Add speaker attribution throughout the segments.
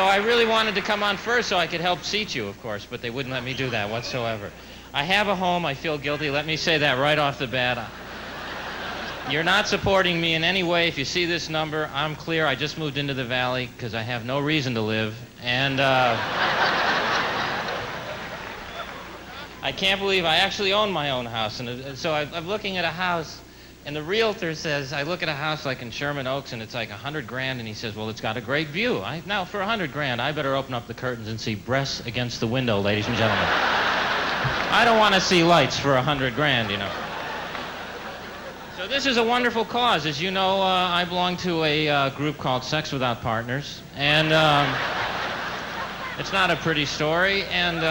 Speaker 1: So I really wanted to come on first so I could help seat you, of course, but they wouldn't let me do that whatsoever. I have a home. I feel guilty. Let me say that right off the bat. You're not supporting me in any way. If you see this number, I'm clear. I just moved into the Valley because I have no reason to live. And I can't believe I actually own my own house. And so I'm looking at a house, and the realtor says, I look at a house like in Sherman Oaks, and it's like $100,000, and he says, well, it's got a great view. Now, for $100,000, I better open up the curtains and see breasts against the window, ladies and gentlemen. I don't want to see lights for $100,000, you know. So this is a wonderful cause. As you know, I belong to a group called Sex Without Partners, and it's not a pretty story, and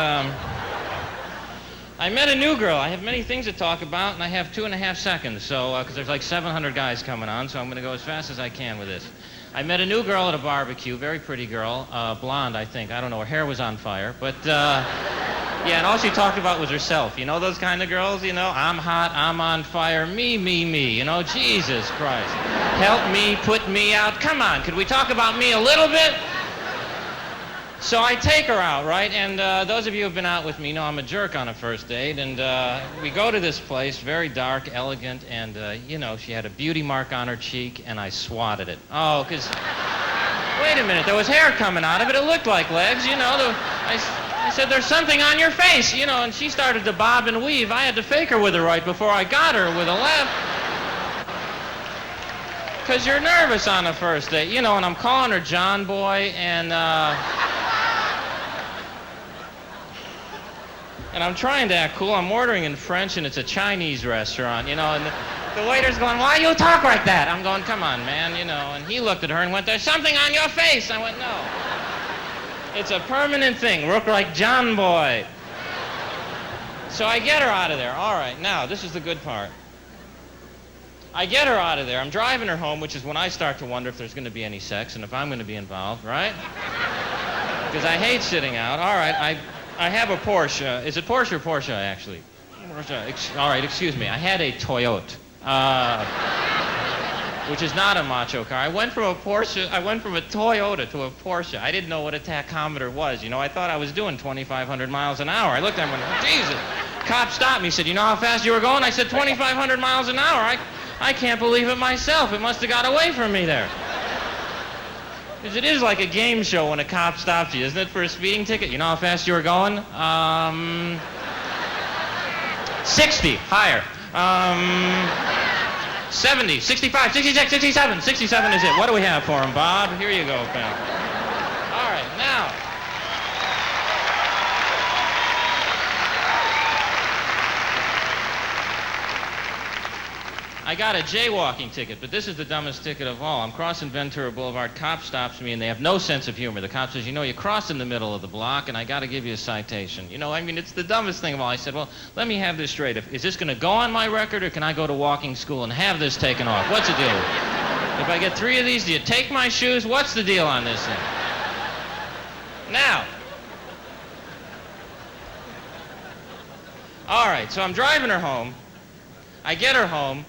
Speaker 1: I met a new girl. I have many things to talk about, and I have 2.5 seconds, so, because there's like 700 guys coming on, so I'm going to go as fast as I can with this. I met a new girl at a barbecue, very pretty girl, blonde, I think. I don't know, her hair was on fire, but, yeah, and all she talked about was herself. You know those kind of girls, you know? I'm hot, I'm on fire, me, you know? Jesus Christ. Help me, put me out. Come on, could we talk about me a little bit? So I take her out, right? And those of you who have been out with me know I'm a jerk on a first date. And we go to this place, very dark, elegant, and, you know, she had a beauty mark on her cheek, and I swatted it. Oh, because, wait a minute, there was hair coming out of it. It looked like legs, you know. I said, there's something on your face, you know, and she started to bob and weave. I had to fake her with a right before I got her with a left. Because you're nervous on a first date, you know, and I'm calling her John Boy, and I'm trying to act cool. I'm ordering in French, and it's a Chinese restaurant, you know, and the waiter's going, why you talk like that? I'm going, come on, man, you know, and he looked at her and went, there's something on your face. I went, no. It's a permanent thing. Look like John Boy. So I get her out of there. All right, now, this is the good part. I get her out of there. I'm driving her home, which is when I start to wonder if there's going to be any sex and if I'm going to be involved, right? Because I hate sitting out. All right, I have a Porsche. Is it Porsche or Porsche, actually? Porsche. All right, excuse me. I had a Toyota, which is not a macho car. I went from a Toyota to a Porsche. I didn't know what a tachometer was. You know, I thought I was doing 2,500 miles an hour. I looked at him and went, Jesus. Cop stopped me. He said, you know how fast you were going? I said, 2,500 miles an hour. I can't believe it myself. It must have got away from me there. Because it is like a game show when a cop stops you, isn't it, for a speeding ticket? You know how fast you were going? 60, higher. 70, 65, 66, 67. 67 is it. What do we have for him, Bob? Here you go, pal. All right, now. I got a jaywalking ticket, but this is the dumbest ticket of all. I'm crossing Ventura Boulevard. Cop stops me, and they have no sense of humor. The cop says, you know, you crossed in the middle of the block, and I got to give you a citation. You know, I mean, it's the dumbest thing of all. I said, well, let me have this straight. Is this going to go on my record, or can I go to walking school and have this taken off? What's the deal? If I get 3 of these, do you take my shoes? What's the deal on this thing? Now. All right, so I'm driving her home. I get her home.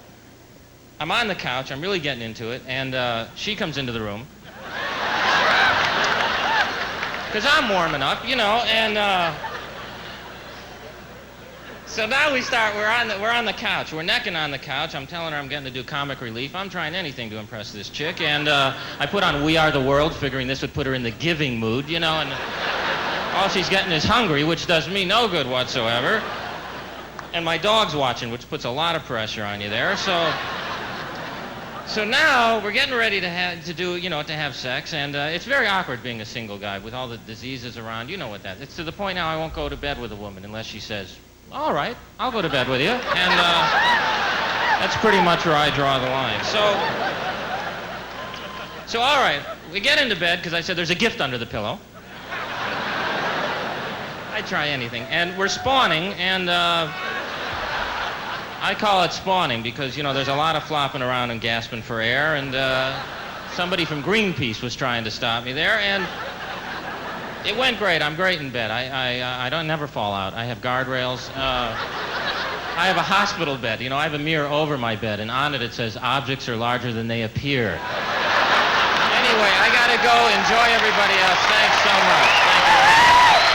Speaker 1: I'm on the couch, I'm really getting into it, and she comes into the room. Because I'm warming up, you know, and so now we start, we're on the couch, we're necking on the couch. I'm telling her I'm getting to do comic relief. I'm trying anything to impress this chick, and I put on We Are the World, figuring this would put her in the giving mood, you know, and all she's getting is hungry, which does me no good whatsoever. And my dog's watching, which puts a lot of pressure on you there, So now we're getting ready to have sex, and it's very awkward being a single guy with all the diseases around. You know what that is. It's to the point now I won't go to bed with a woman unless she says, all right, I'll go to bed with you. And that's pretty much where I draw the line. So all right, we get into bed because I said there's a gift under the pillow. I try anything. And we're spawning, and I call it spawning because, you know, there's a lot of flopping around and gasping for air, and somebody from Greenpeace was trying to stop me there, and it went great. I'm great in bed. I don't never fall out. I have guardrails. I have a hospital bed. You know, I have a mirror over my bed, and on it says, objects are larger than they appear. Anyway, I got got to go. Enjoy everybody else. Thanks so much. Thank you.